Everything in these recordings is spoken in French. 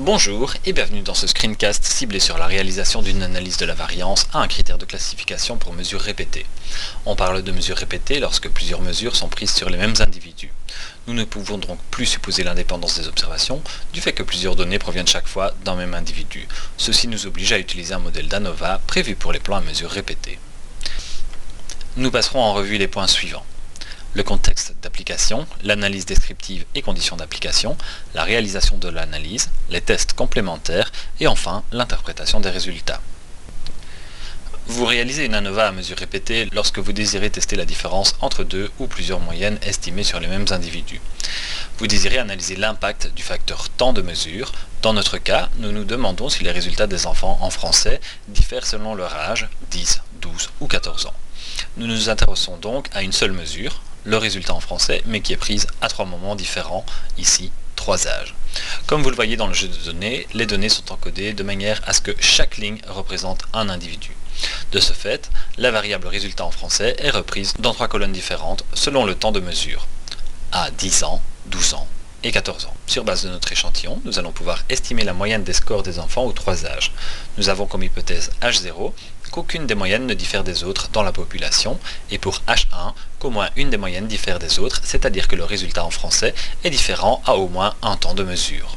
Bonjour et bienvenue dans ce screencast ciblé sur la réalisation d'une analyse de la variance à un critère de classification pour mesures répétées. On parle de mesures répétées lorsque plusieurs mesures sont prises sur les mêmes individus. Nous ne pouvons donc plus supposer l'indépendance des observations du fait que plusieurs données proviennent chaque fois d'un même individu. Ceci nous oblige à utiliser un modèle d'ANOVA prévu pour les plans à mesures répétées. Nous passerons en revue les points suivants. Le contexte d'application, l'analyse descriptive et conditions d'application, la réalisation de l'analyse, les tests complémentaires et enfin l'interprétation des résultats. Vous réalisez une ANOVA à mesure répétée lorsque vous désirez tester la différence entre deux ou plusieurs moyennes estimées sur les mêmes individus. Vous désirez analyser l'impact du facteur temps de mesure. Dans notre cas, nous nous demandons si les résultats des enfants en français diffèrent selon leur âge, 10, 12 ou 14 ans. Nous nous intéressons donc à une seule mesure, le résultat en français, mais qui est prise à trois moments différents, ici 3 âges. Comme vous le voyez dans le jeu de données, les données sont encodées de manière à ce que chaque ligne représente un individu. De ce fait, la variable résultat en français est reprise dans 3 colonnes différentes selon le temps de mesure, à 10 ans, 12 ans et 14 ans. Sur base de notre échantillon, nous allons pouvoir estimer la moyenne des scores des enfants aux 3 âges. Nous avons comme hypothèse H0 qu'aucune des moyennes ne diffère des autres dans la population, et pour H1 qu'au moins une des moyennes diffère des autres, c'est-à-dire que le résultat en français est différent à au moins un temps de mesure.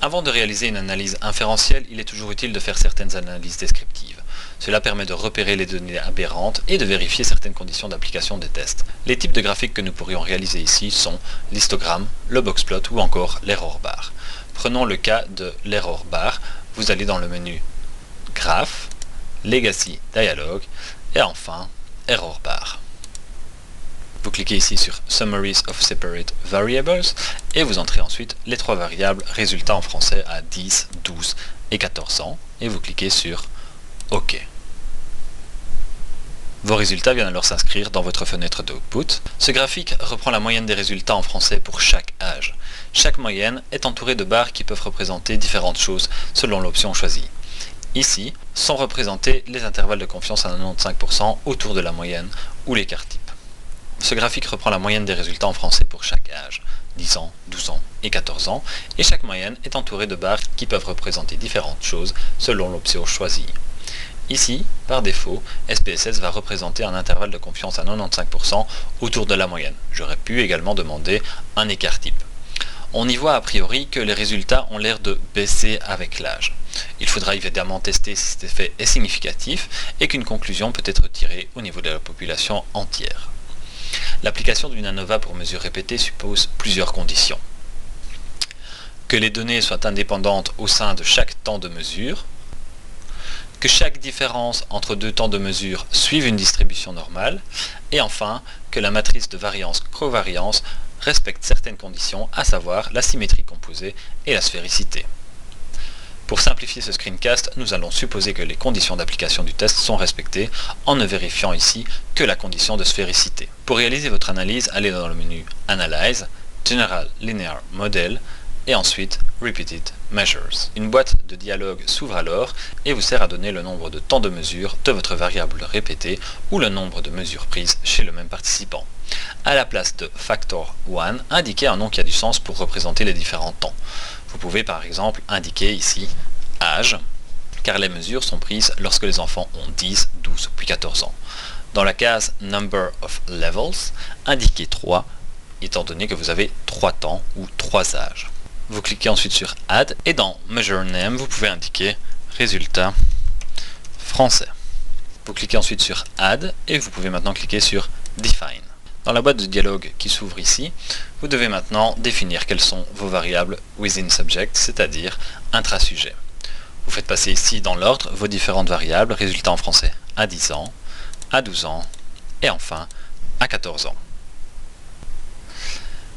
Avant de réaliser une analyse inférentielle, il est toujours utile de faire certaines analyses descriptives. Cela permet de repérer les données aberrantes et de vérifier certaines conditions d'application des tests. Les types de graphiques que nous pourrions réaliser ici sont l'histogramme, le boxplot ou encore l'error bar. Prenons le cas de l'error bar. Vous allez dans le menu Graph, Legacy Dialog et enfin Error bar. Vous cliquez ici sur Summaries of Separate Variables et vous entrez ensuite les 3 variables résultats en français à 10, 12 et 14 ans et vous cliquez sur OK. Vos résultats viennent alors s'inscrire dans votre fenêtre d'output. Ce graphique reprend la moyenne des résultats en français pour chaque âge. Chaque moyenne est entourée de barres qui peuvent représenter différentes choses selon l'option choisie. Ici sont représentés les intervalles de confiance à 95% autour de la moyenne ou l'écart type. Ce graphique reprend la moyenne des résultats en français pour chaque âge, 10 ans, 12 ans et 14 ans, et chaque moyenne est entourée de barres qui peuvent représenter différentes choses selon l'option choisie. Ici, par défaut, SPSS va représenter un intervalle de confiance à 95% autour de la moyenne. J'aurais pu également demander un écart type. On y voit a priori que les résultats ont l'air de baisser avec l'âge. Il faudra évidemment tester si cet effet est significatif et qu'une conclusion peut être tirée au niveau de la population entière. L'application d'une ANOVA pour mesure répétée suppose plusieurs conditions. Que les données soient indépendantes au sein de chaque temps de mesure, que chaque différence entre deux temps de mesure suive une distribution normale, et enfin que la matrice de variance-covariance respecte certaines conditions, à savoir la symétrie composée et la sphéricité. Pour simplifier ce screencast, nous allons supposer que les conditions d'application du test sont respectées en ne vérifiant ici que la condition de sphéricité. Pour réaliser votre analyse, allez dans le menu Analyze, General Linear Model et ensuite Repeated Measures. Une boîte de dialogue s'ouvre alors et vous sert à donner le nombre de temps de mesure de votre variable répétée ou le nombre de mesures prises chez le même participant. À la place de Factor 1, indiquez un nom qui a du sens pour représenter les différents temps. Vous pouvez par exemple indiquer ici âge, car les mesures sont prises lorsque les enfants ont 10, 12 puis 14 ans. Dans la case Number of Levels, indiquez 3, étant donné que vous avez 3 temps ou 3 âges. Vous cliquez ensuite sur Add et dans Measure Name, vous pouvez indiquer résultat français. Vous cliquez ensuite sur Add et vous pouvez maintenant cliquer sur Define. Dans la boîte de dialogue qui s'ouvre ici, vous devez maintenant définir quelles sont vos variables within subject, c'est-à-dire intrasujet. Vous faites passer ici dans l'ordre vos différentes variables, résultats en français à 10 ans, à 12 ans et enfin à 14 ans.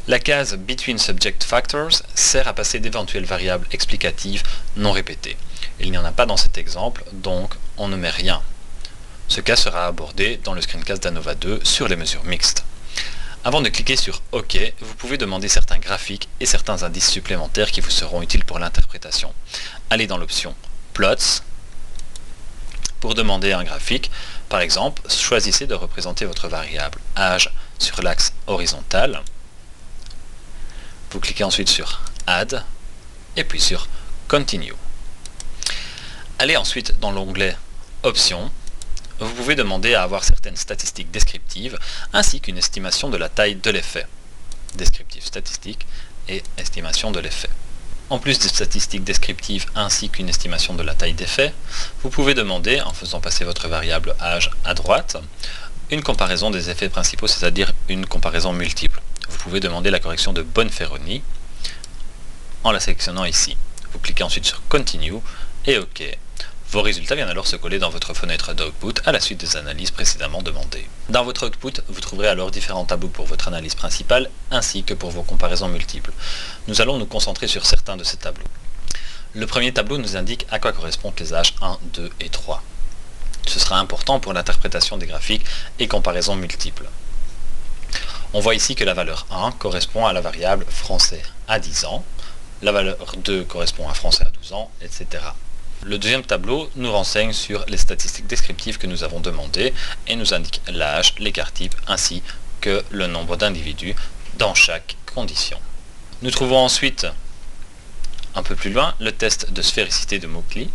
La case Between Subject Factors sert à passer d'éventuelles variables explicatives non répétées. Il n'y en a pas dans cet exemple, donc on ne met rien. Ce cas sera abordé dans le screencast d'ANOVA 2 sur les mesures mixtes. Avant de cliquer sur OK, vous pouvez demander certains graphiques et certains indices supplémentaires qui vous seront utiles pour l'interprétation. Allez dans l'option Plots. Pour demander un graphique, par exemple, choisissez de représenter votre variable âge sur l'axe horizontal. Vous cliquez ensuite sur Add et puis sur Continue. Allez ensuite dans l'onglet Options. Vous pouvez demander à avoir certaines statistiques descriptives ainsi qu'une estimation de la taille de l'effet. Descriptif statistique et estimation de l'effet. En plus des statistiques descriptives ainsi qu'une estimation de la taille d'effet, vous pouvez demander, en faisant passer votre variable âge à droite, une comparaison des effets principaux, c'est-à-dire une comparaison multiple. Vous pouvez demander la correction de Bonferroni en la sélectionnant ici. Vous cliquez ensuite sur Continue et OK. Vos résultats viennent alors se coller dans votre fenêtre d'output à la suite des analyses précédemment demandées. Dans votre output, vous trouverez alors différents tableaux pour votre analyse principale ainsi que pour vos comparaisons multiples. Nous allons nous concentrer sur certains de ces tableaux. Le premier tableau nous indique à quoi correspondent les âges 1, 2 et 3. Ce sera important pour l'interprétation des graphiques et comparaisons multiples. On voit ici que la valeur 1 correspond à la variable français à 10 ans, la valeur 2 correspond à français à 12 ans, etc. Le deuxième tableau nous renseigne sur les statistiques descriptives que nous avons demandées et nous indique l'âge, l'écart type ainsi que le nombre d'individus dans chaque condition. Nous trouvons ensuite, un peu plus loin, le test de sphéricité de Mauchly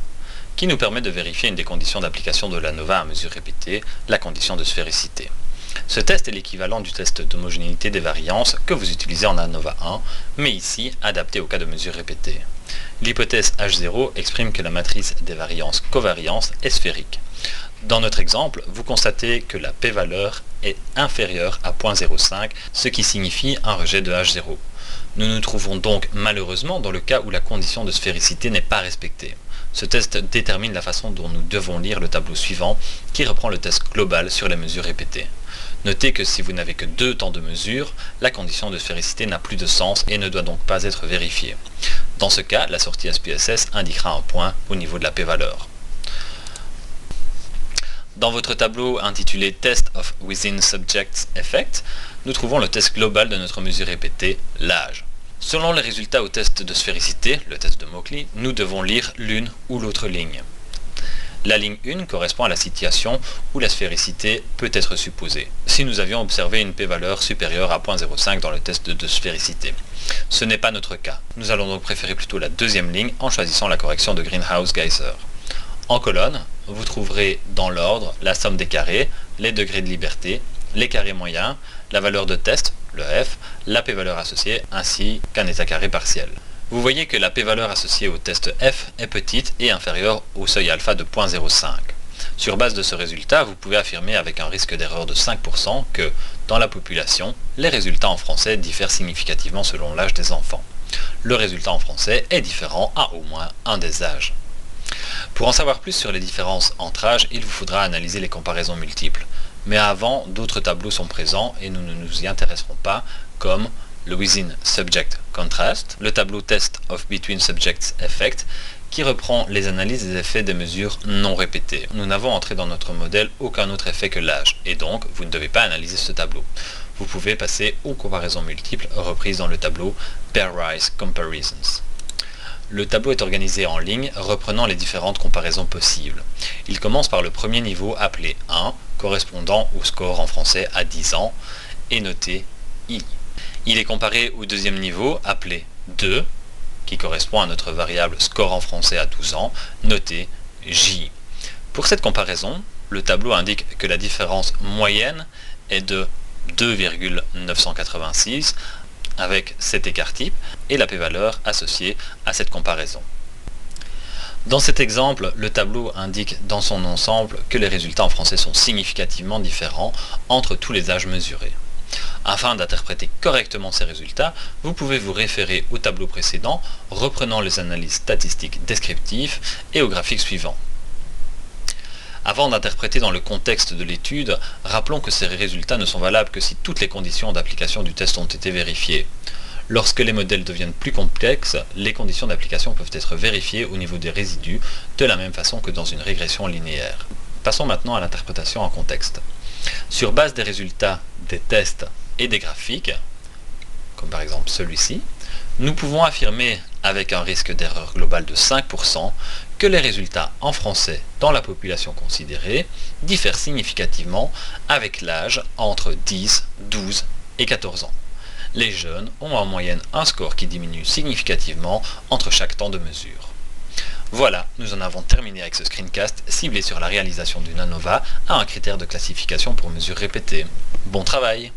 qui nous permet de vérifier une des conditions d'application de l'ANOVA à mesure répétée, la condition de sphéricité. Ce test est l'équivalent du test d'homogénéité des variances que vous utilisez en ANOVA 1, mais ici adapté au cas de mesure répétée. L'hypothèse H0 exprime que la matrice des variances covariance est sphérique. Dans notre exemple, vous constatez que la p-valeur est inférieure à 0.05, ce qui signifie un rejet de H0. Nous nous trouvons donc malheureusement dans le cas où la condition de sphéricité n'est pas respectée. Ce test détermine la façon dont nous devons lire le tableau suivant, qui reprend le test global sur les mesures répétées. Notez que si vous n'avez que 2 temps de mesure, la condition de sphéricité n'a plus de sens et ne doit donc pas être vérifiée. Dans ce cas, la sortie SPSS indiquera un point au niveau de la p-valeur. Dans votre tableau intitulé Test of Within Subjects Effect, nous trouvons le test global de notre mesure répétée, l'âge. Selon les résultats au test de sphéricité, le test de Mauchly, nous devons lire l'une ou l'autre ligne. La ligne 1 correspond à la situation où la sphéricité peut être supposée, si nous avions observé une p-valeur supérieure à 0.05 dans le test de sphéricité. Ce n'est pas notre cas. Nous allons donc préférer plutôt la deuxième ligne en choisissant la correction de Greenhouse-Geiser. En colonne, vous trouverez dans l'ordre la somme des carrés, les degrés de liberté, les carrés moyens, la valeur de test, le f, la p-valeur associée ainsi qu'un état carré partiel. Vous voyez que la p-valeur associée au test f est petite et inférieure au seuil alpha de 0.05. Sur base de ce résultat, vous pouvez affirmer avec un risque d'erreur de 5% que, dans la population, les résultats en français diffèrent significativement selon l'âge des enfants. Le résultat en français est différent à au moins un des âges. Pour en savoir plus sur les différences entre âges, il vous faudra analyser les comparaisons multiples. Mais avant, d'autres tableaux sont présents et nous ne nous y intéresserons pas, comme le Within Subject Contrast, le tableau Test of Between Subjects Effect, qui reprend les analyses des effets des mesures non répétées. Nous n'avons entré dans notre modèle aucun autre effet que l'âge, et donc vous ne devez pas analyser ce tableau. Vous pouvez passer aux comparaisons multiples reprises dans le tableau Pairwise Comparisons. Le tableau est organisé en ligne, reprenant les différentes comparaisons possibles. Il commence par le premier niveau appelé 1, correspondant au score en français à 10 ans, et noté I. Il est comparé au deuxième niveau appelé 2, qui correspond à notre variable score en français à 12 ans, noté J. Pour cette comparaison, le tableau indique que la différence moyenne est de 2,986 avec cet écart type et la p-valeur associée à cette comparaison. Dans cet exemple, le tableau indique dans son ensemble que les résultats en français sont significativement différents entre tous les âges mesurés. Afin d'interpréter correctement ces résultats, vous pouvez vous référer au tableau précédent, reprenant les analyses statistiques descriptives et au graphique suivant. Avant d'interpréter dans le contexte de l'étude, rappelons que ces résultats ne sont valables que si toutes les conditions d'application du test ont été vérifiées. Lorsque les modèles deviennent plus complexes, les conditions d'application peuvent être vérifiées au niveau des résidus, de la même façon que dans une régression linéaire. Passons maintenant à l'interprétation en contexte. Sur base des résultats des tests et des graphiques, comme par exemple celui-ci, nous pouvons affirmer avec un risque d'erreur globale de 5% que les résultats en français dans la population considérée diffèrent significativement avec l'âge entre 10, 12 et 14 ans. Les jeunes ont en moyenne un score qui diminue significativement entre chaque temps de mesure. Voilà, nous en avons terminé avec ce screencast ciblé sur la réalisation d'une ANOVA à un critère de classification pour mesures répétées. Bon travail!